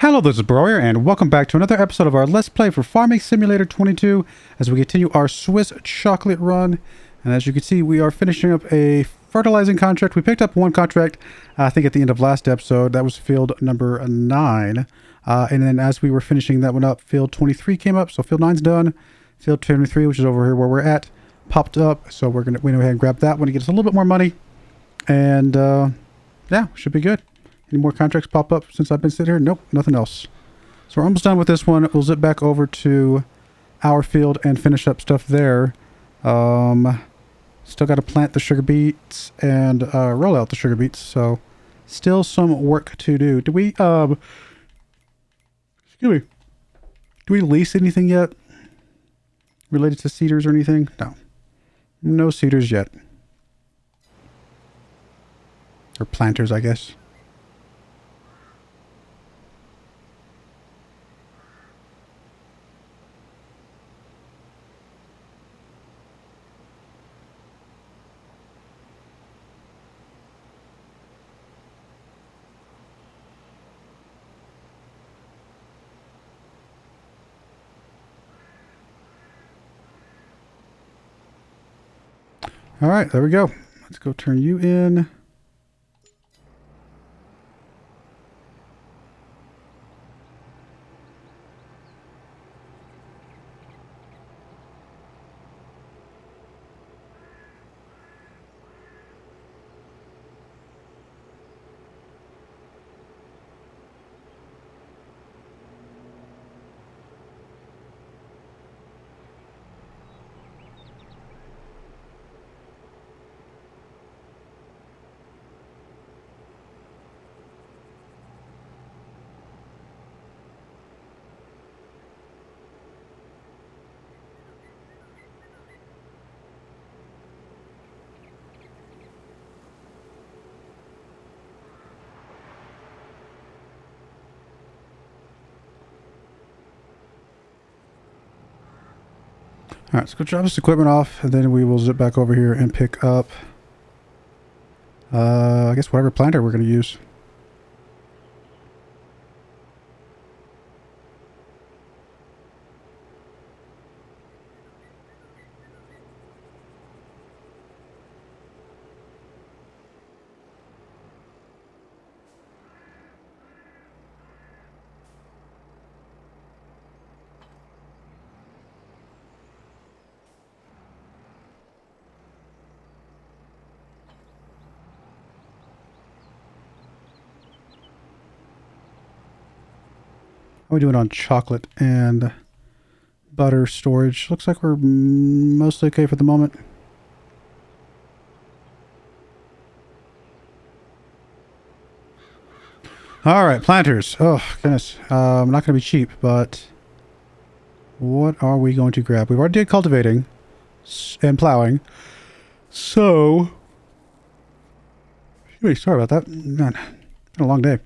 Hello, this is Broyar, and welcome back to another episode of our Let's Play for Farming Simulator 22 as we continue our Swiss chocolate run. And as you can see, we are finishing up a fertilizing contract. We picked up one contract, I think at the end of last episode. That was field number 9. And then as we were finishing that one up, field 23 came up. So field 9's done. Field 23, which is over here where we're at, popped up. So we went ahead and grabbed that one to get us a little bit more money. And yeah, should be good. Any more contracts pop up since I've been sitting here? Nope, nothing else. So we're almost done with this one. We'll zip back over to our field and finish up stuff there. Still got to plant the sugar beets and roll out the sugar beets. So still some work to do. Do we, excuse me, do we lease anything yet related to cedars or anything? No. No cedars yet. Or planters, I guess. All right, there we go. Let's go turn you in. All right, let's go drop this equipment off, and then we will zip back over here and pick up, I guess whatever planter we're going to use. How are we doing on chocolate and butter storage? Looks like we're mostly okay for the moment. All right, planters. Oh, goodness. Not going to be cheap, but what are we going to grab? We've already did cultivating and plowing. So, sorry about that. Man, been a long day.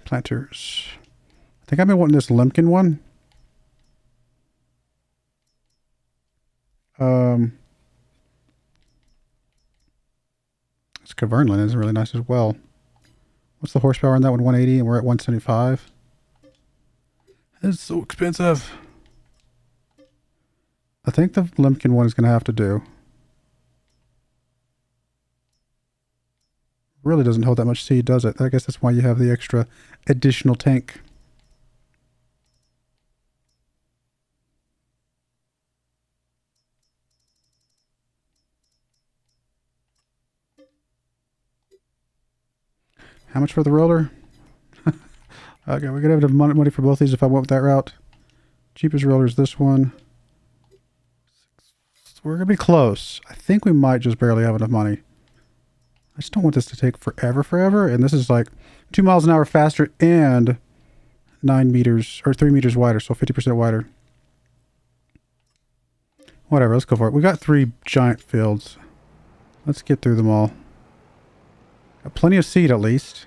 Planters. I think I've been wanting this Lemkin one. This Cavernlin is really nice as well. What's the horsepower on that one? 180, and we're at 175. It's so expensive. I think the Lemkin one is going to have to do. Really doesn't hold that much seed, does it? I guess that's why you have the extra additional tank. How much for the roller? Okay, we're gonna have enough money for both these if I went that route. Cheapest roller is this one. So we're gonna be close. I think we might just barely have enough money. I just don't want this to take forever. And this is like 2 miles an hour faster and 9 meters or 3 meters wider. So 50% wider. Whatever, let's go for it. We got 3 giant fields. Let's get through them all. Got plenty of seed at least.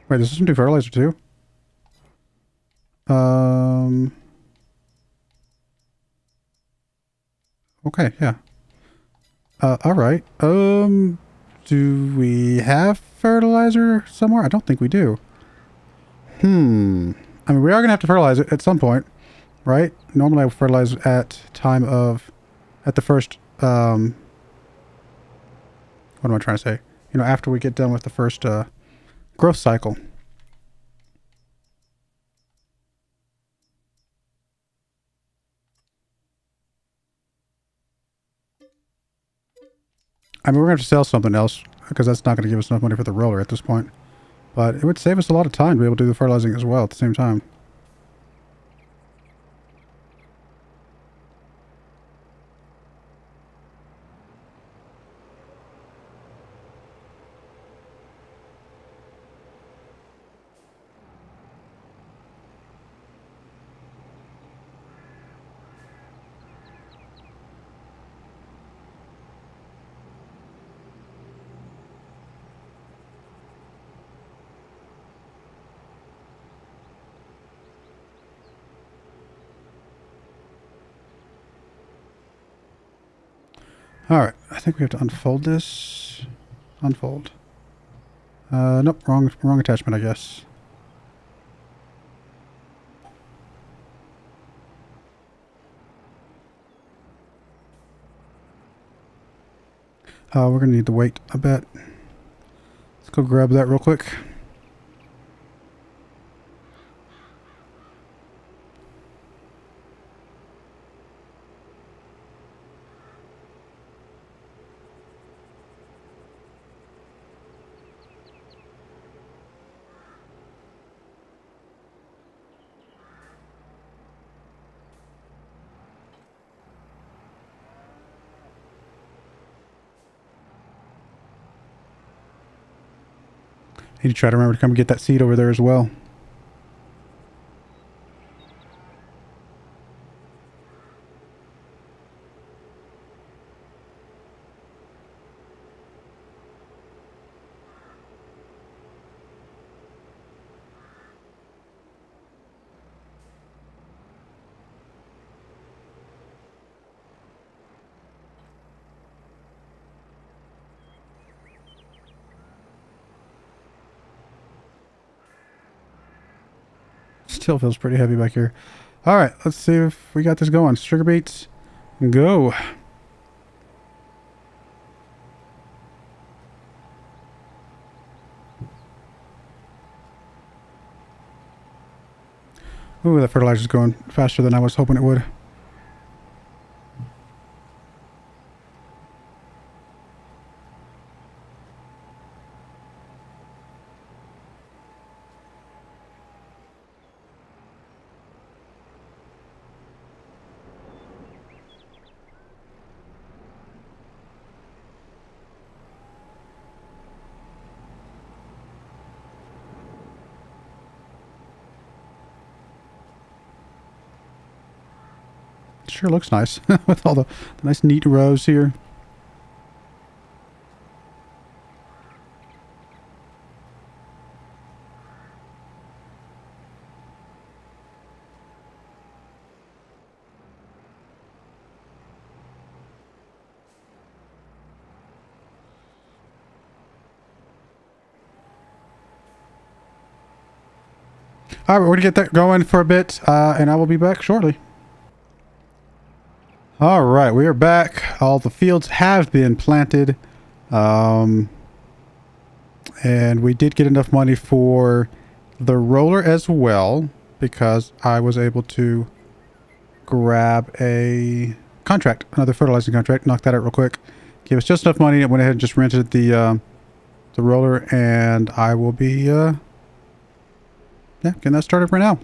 Wait, does this one do fertilizer too? Okay, yeah. Alright. Do we have fertilizer somewhere? I don't think we do. I mean, we are gonna have to fertilize it at some point, right? Normally I fertilize at the first, what am I trying to say? You know, after we get done with the first, growth cycle. I mean, we're going to have to sell something else because that's not going to give us enough money for the roller at this point. But it would save us a lot of time to be able to do the fertilizing as well at the same time. Alright, I think we have to unfold this. Unfold. Nope, wrong attachment, I guess. We're going to need the weight, I bet. Let's go grab that real quick. Need to try to remember to come get that seed over there as well. Still feels pretty heavy back here. Alright, let's see if we got this going. Sugar beets, go. Ooh, that fertilizer's going faster than I was hoping it would. Sure looks nice with all the nice neat rows here. All right, we're going to get that going for a bit, and I will be back shortly. All right, we are back. All the fields have been planted. And we did get enough money for the roller as well, because I was able to grab a contract, another fertilizing contract, knock that out real quick. Gave us just enough money. I went ahead and just rented the roller, and I will be, yeah, getting that started right now.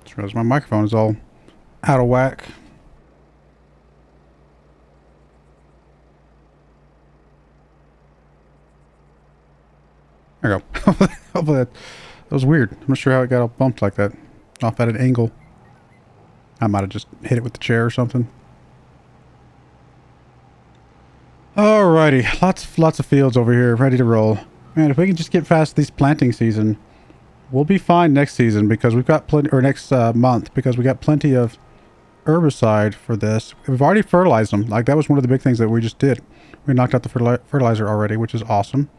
Just realized my microphone is all out of whack. There we go. Hopefully That was weird. I'm not sure how it got all bumped like that. Off at an angle. I might have just hit it with the chair or something. Alrighty. Lots of fields over here. Ready to roll. Man, if we can just get past this planting season, we'll be fine next season because we've got plenty, or next month, because we got plenty of herbicide for this. We've already fertilized them. Like, that was one of the big things that we just did. We knocked out the fertilizer already, which is awesome.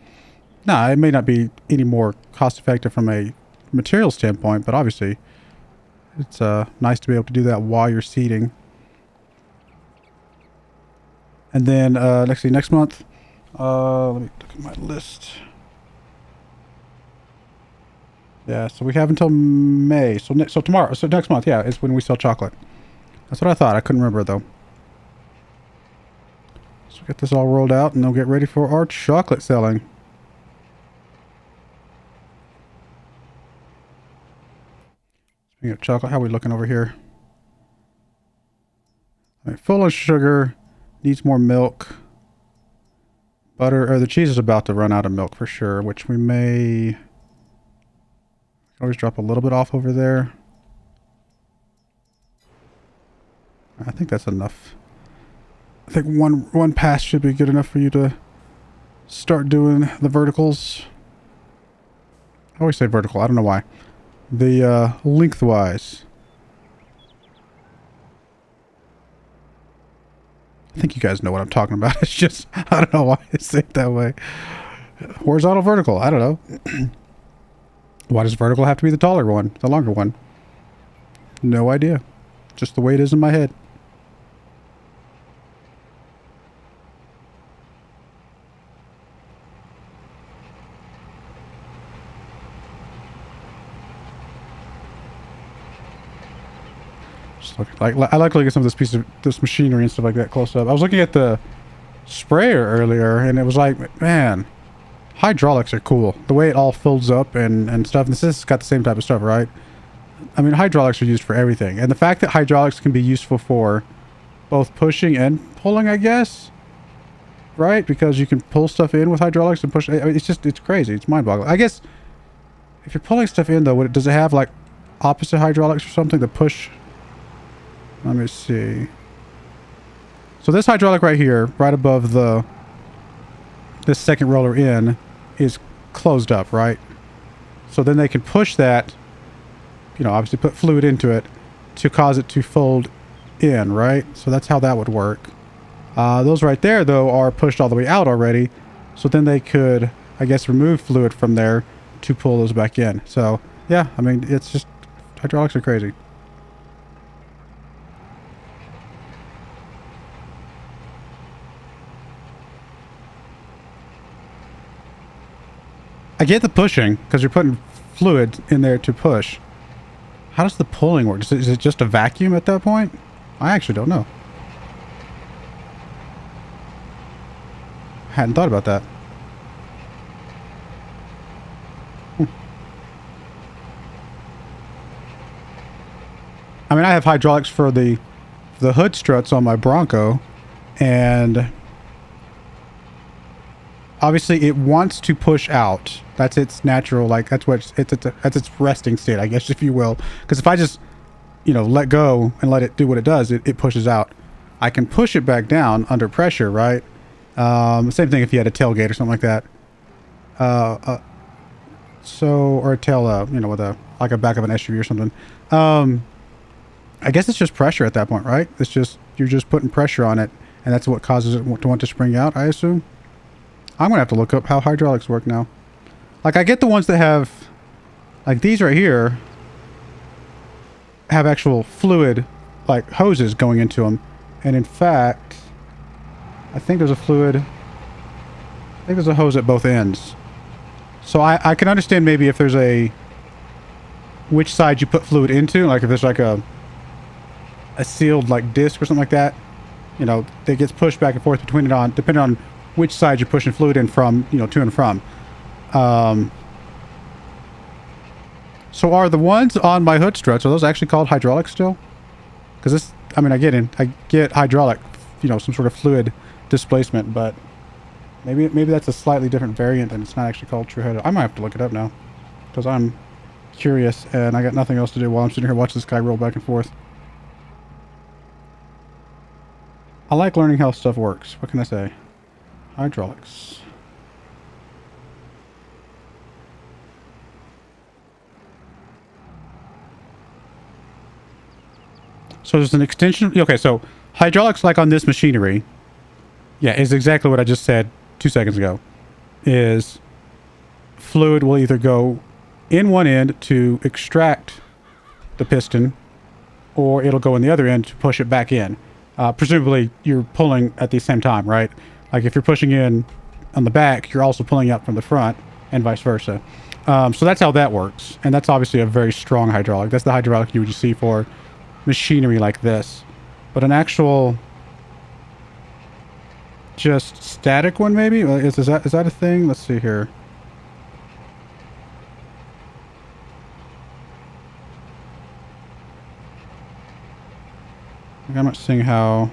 Now, it may not be any more cost effective from a material standpoint, but obviously it's nice to be able to do that while you're seeding. And then next month, let me look at my list. Yeah, so we have until May. So tomorrow, so next month, yeah, is when we sell chocolate. That's what I thought. I couldn't remember though. So get this all rolled out and they'll get ready for our chocolate selling. Speaking of chocolate, how are we looking over here? All right, full of sugar, needs more milk. Butter, or the cheese is about to run out of milk for sure, which we may always drop a little bit off over there. I think that's enough. I think one pass should be good enough for you to start doing the verticals. I always say vertical, I don't know why. The lengthwise. I think you guys know what I'm talking about. It's just, I don't know why I say it that way. Horizontal, vertical, I don't know. Why does vertical have to be the taller one, the longer one? No idea. Just the way it is in my head. Just look, I like looking at some of this machinery and stuff like that close up. I was looking at the sprayer earlier, and it was like, man, hydraulics are cool. The way it all folds up and stuff. And this has got the same type of stuff, right? I mean, hydraulics are used for everything. And the fact that hydraulics can be useful for both pushing and pulling, I guess, right? Because you can pull stuff in with hydraulics and push. I mean, it's crazy. It's mind-boggling. I guess if you're pulling stuff in, though, does it have, like, opposite hydraulics or something to push? Let me see. So this hydraulic right here, right above this second roller in, is closed up, right? So then they can push that, you know, obviously put fluid into it to cause it to fold in, right? So that's how that would work. Those right there, though, are pushed all the way out already. So then they could, I guess, remove fluid from there to pull those back in. So, yeah, I mean, it's just, hydraulics are crazy. I get the pushing, because you're putting fluid in there to push. How does the pulling work? Is it just a vacuum at that point? I actually don't know. I hadn't thought about that. I mean, I have hydraulics for the hood struts on my Bronco, and obviously it wants to push out. That's its natural, like, that's its resting state, I guess, if you will. Because if I just, you know, let go and let it do what it does, it pushes out. I can push it back down under pressure, right? Same thing if you had a tailgate or something like that. Or a tail, you know, with like a back of an SUV or something. I guess it's just pressure at that point, right? It's just, you're just putting pressure on it, and that's what causes it to want to spring out, I assume. I'm gonna have to look up how hydraulics work now. Like, I get the ones that have, like these right here, have actual fluid, like hoses going into them. And in fact, I think there's a hose at both ends. So I can understand maybe if there's which side you put fluid into, like if there's like a sealed like disc or something like that, you know, that gets pushed back and forth between it on, depending on which side you're pushing fluid in from, you know, to and from. So are the ones on my hood struts, are those actually called hydraulics still? Because this, I mean, I get hydraulic, you know, some sort of fluid displacement, but maybe that's a slightly different variant and it's not actually called true hydraulic. I might have to look it up now, because I'm curious, and I got nothing else to do while I'm sitting here watching this guy roll back and forth. I like learning how stuff works. What can I say? Hydraulics. So there's an extension. Okay, so hydraulics, like on this machinery, yeah, is exactly what I just said 2 seconds ago. Is fluid will either go in one end to extract the piston, or it'll go in the other end to push it back in. Presumably, you're pulling at the same time, right? Like if you're pushing in on the back, you're also pulling out from the front, and vice versa. So that's how that works, and that's obviously a very strong hydraulic. That's the hydraulic you would see for machinery like this. But an actual just static one, maybe? Is that a thing? Let's see here. I'm not seeing how.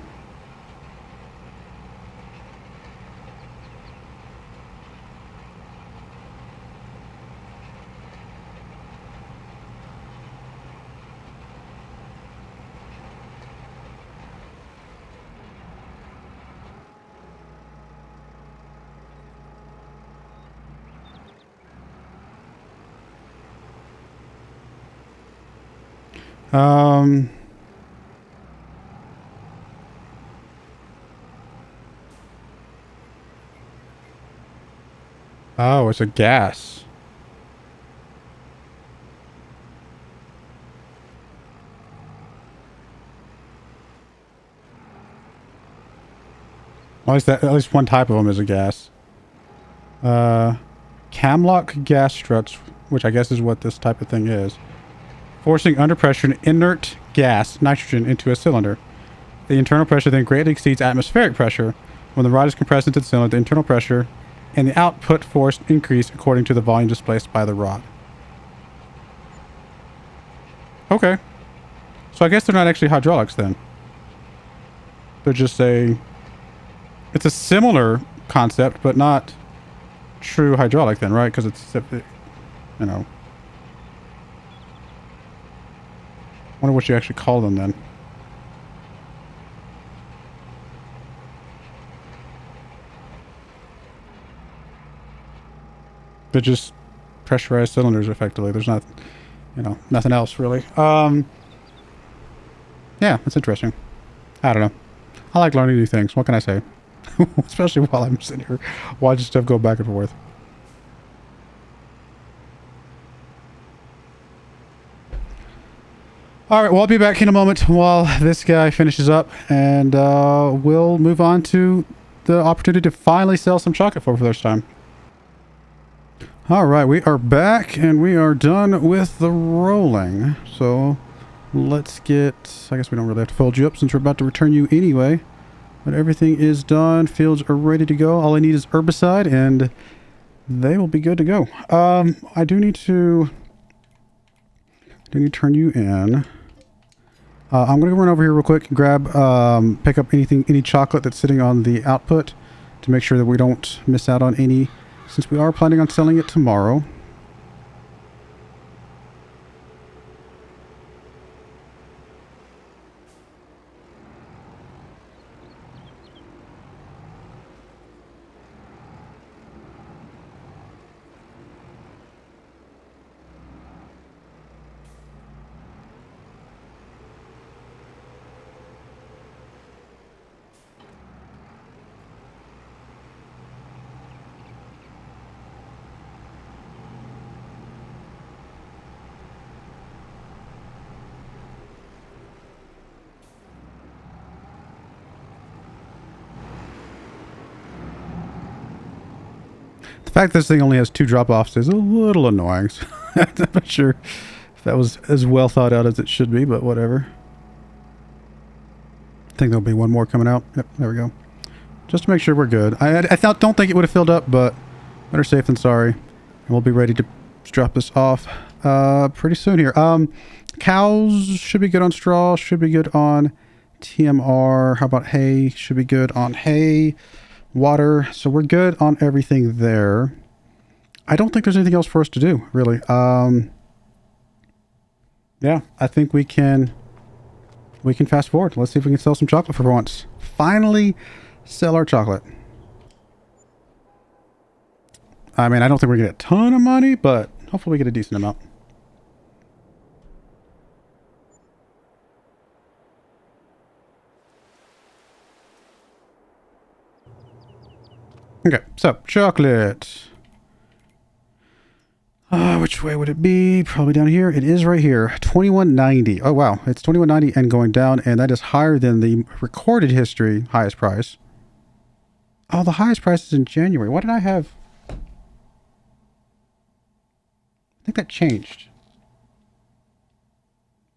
Oh, it's a gas. At least one type of them is a gas. Lock Gas Struts, which I guess is what this type of thing is. Forcing under pressure an inert gas, nitrogen, into a cylinder. The internal pressure then greatly exceeds atmospheric pressure. When the rod is compressed into the cylinder, the internal pressure and the output force increase according to the volume displaced by the rod. Okay. So I guess they're not actually hydraulics then. They're just it's a similar concept, but not true hydraulic then, right? Because it's, you know. I wonder what you actually call them then. They're just pressurized cylinders, effectively. There's not, nothing else really. Yeah, that's interesting. I don't know. I like learning new things. What can I say? Especially while I'm sitting here watching stuff go back and forth. Alright, well, I'll be back in a moment while this guy finishes up, and we'll move on to the opportunity to finally sell some chocolate for the first time. Alright, we are back, and we are done with the rolling. So, let's get... I guess we don't really have to fold you up since we're about to return you anyway. But everything is done. Fields are ready to go. All I need is herbicide, and they will be good to go. I do need to turn you in. I'm going to run over here real quick and grab, pick up any chocolate that's sitting on the output to make sure that we don't miss out on any, since we are planning on selling it tomorrow. The fact this thing only has 2 drop-offs is a little annoying. I'm not sure if that was as well thought out as it should be, but whatever. I think there'll be one more coming out. Yep, there we go. Just to make sure we're good. I don't think it would have filled up, but better safe than sorry. And we'll be ready to drop this off pretty soon here. Cows should be good on straw, should be good on TMR. How about hay? Should be good on hay. Water. So we're good on everything there. I don't think there's anything else for us to do, really. Yeah, I think we can fast forward. Let's see if we can sell some chocolate for once. Finally sell our chocolate. I mean, I don't think we're going to get a ton of money, but hopefully we get a decent amount. Okay, so chocolate. Which way would it be? Probably down here. It is right here. 21.90. Oh, wow. It's 21.90 and going down, and that is higher than the recorded history highest price. Oh, the highest price is in January. What did I have? I think that changed.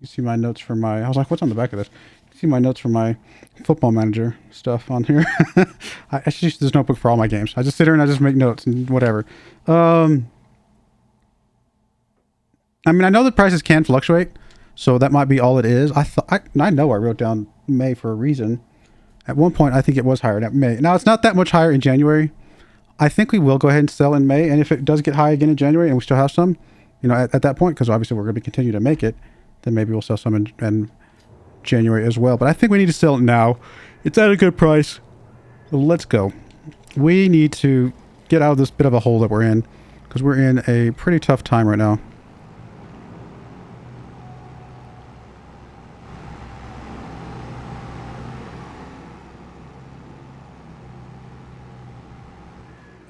You see my notes for my... I was like, what's on the back of this? You see my notes for my football manager stuff on here. I should use this notebook for all my games. I just sit here and I just make notes and whatever. I mean, I know the prices can fluctuate, so that might be all it is. I know I wrote down May for a reason. At one point, I think it was higher than May. Now, it's not that much higher in January. I think we will go ahead and sell in May, and if it does get high again in January and we still have some, you know, at that point, because obviously we're going to continue to make it, then maybe we'll sell some in January as well. But I think we need to sell it now. It's at a good price. So let's go. We need to get out of this bit of a hole that we're in, because we're in a pretty tough time right now.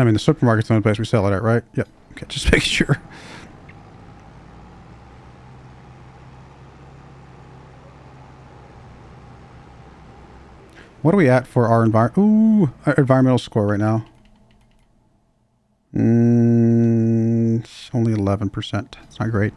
I mean, the supermarket's the only place we sell it at, right? Yep. Okay, just make sure. What are we at for our our environmental score right now? It's only 11%. It's not great.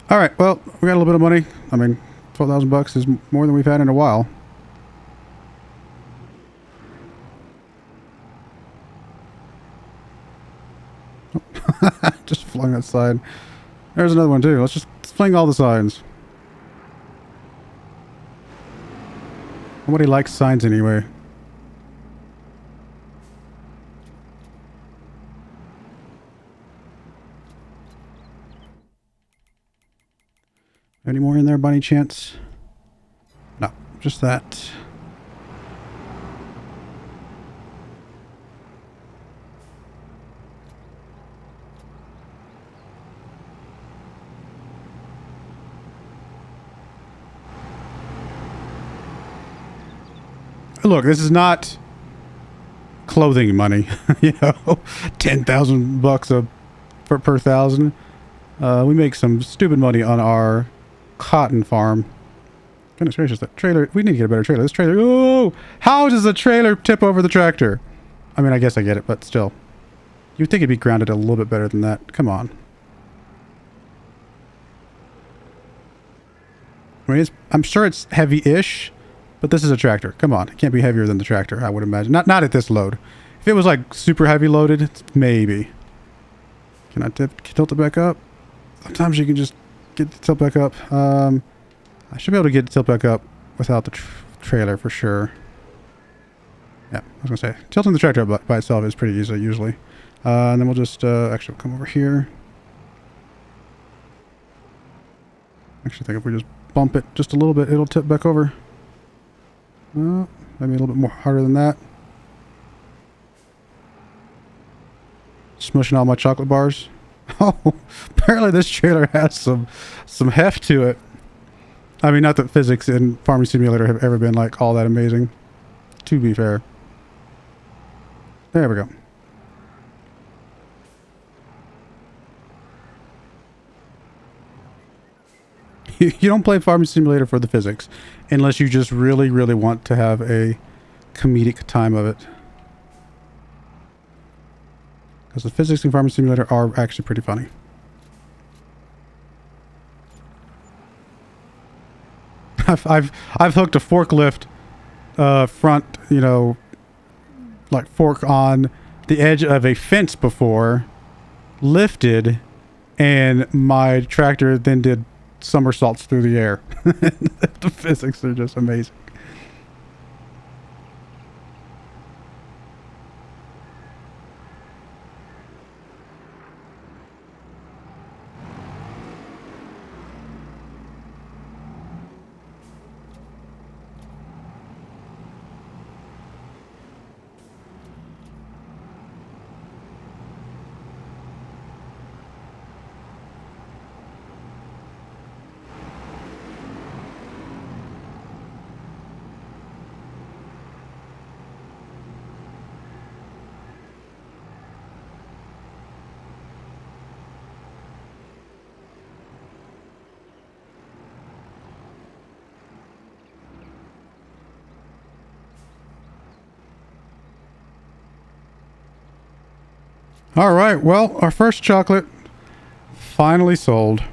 All right, well, we got a little bit of money. I mean, 12,000 bucks is more than we've had in a while. Just flung that side. There's another one too. Let's just fling all the signs. Nobody likes signs anyway. Any more in there by any chance? No, just that. Look, this is not clothing money. You know, 10,000 bucks per thousand. We make some stupid money on our cotton farm. Goodness gracious, that trailer. We need to get a better trailer. This trailer. Oh, how does the trailer tip over the tractor? I mean, I guess I get it, but still. You'd think it'd be grounded a little bit better than that. Come on. I mean, I'm sure it's heavy-ish, but this is a tractor. Come on. It can't be heavier than the tractor, I would imagine. Not at this load. If it was like super heavy loaded, maybe. Can I tilt it back up? Sometimes you can just get the tilt back up. I should be able to get the tilt back up without the trailer for sure. Yeah, I was going to say, tilting the tractor up by itself is pretty easy usually. And then we'll just, actually we'll come over here. Actually, I think if we just bump it just a little bit, it'll tip back over. Maybe a little bit more harder than that. Smushing all my chocolate bars. Oh, apparently this trailer has some heft to it. I mean, not that physics in Farming Simulator have ever been like all that amazing, to be fair. There we go. You don't play Farming Simulator for the physics, unless you just really, really want to have a comedic time of it. Because the physics in Farming Simulator are actually pretty funny. I've hooked a forklift front, you know, like fork on the edge of a fence before, lifted, and my tractor then did somersaults through the air. The physics are just amazing. All right, well, our first chocolate finally sold.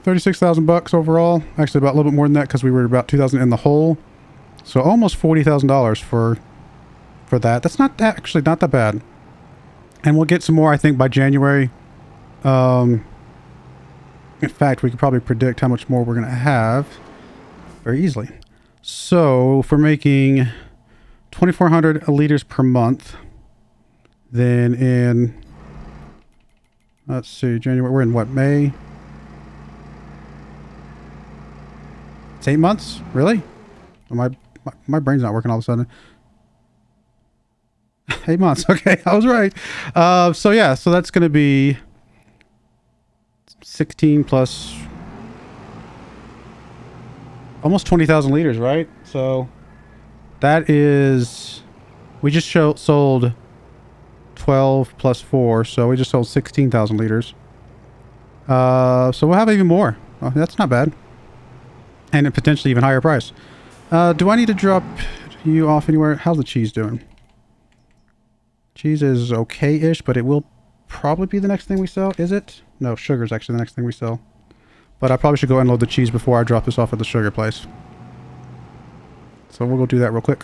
36,000 bucks overall. Actually, about a little bit more than that because we were about 2,000 in the hole. So almost $40,000 for that. That's actually not that bad. And we'll get some more, I think, by January. In fact, we could probably predict how much more we're going to have very easily. So if we're making 2,400 liters per month, then in, let's see, January, we're in what, May? It's 8 months? Really? My brain's not working all of a sudden. 8 months. Okay, I was right. So yeah, so that's going to be 16 plus almost 20,000 liters, right? So that is, we just sold 12 plus 4, so we just sold 16,000 liters. So we'll have even more. Oh, that's not bad. And a potentially even higher price. Do I need to drop you off anywhere? How's the cheese doing? Cheese is okay-ish, but it will probably be the next thing we sell. Is it? No, sugar's actually the next thing we sell. But I probably should go unload the cheese before I drop this off at the sugar place. So we'll go do that real quick.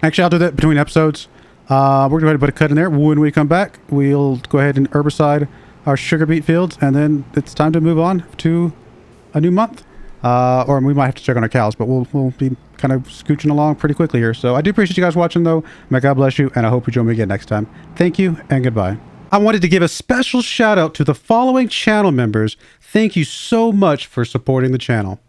Actually, I'll do that between episodes. We're going to go ahead and put a cut in there. When we come back, we'll go ahead and herbicide our sugar beet fields, and then it's time to move on to a new month. Or we might have to check on our cows, but we'll be kind of scooching along pretty quickly here. So I do appreciate you guys watching, though. May God bless you, and I hope you join me again next time. Thank you, and goodbye. I wanted to give a special shout out to the following channel members. Thank you so much for supporting the channel.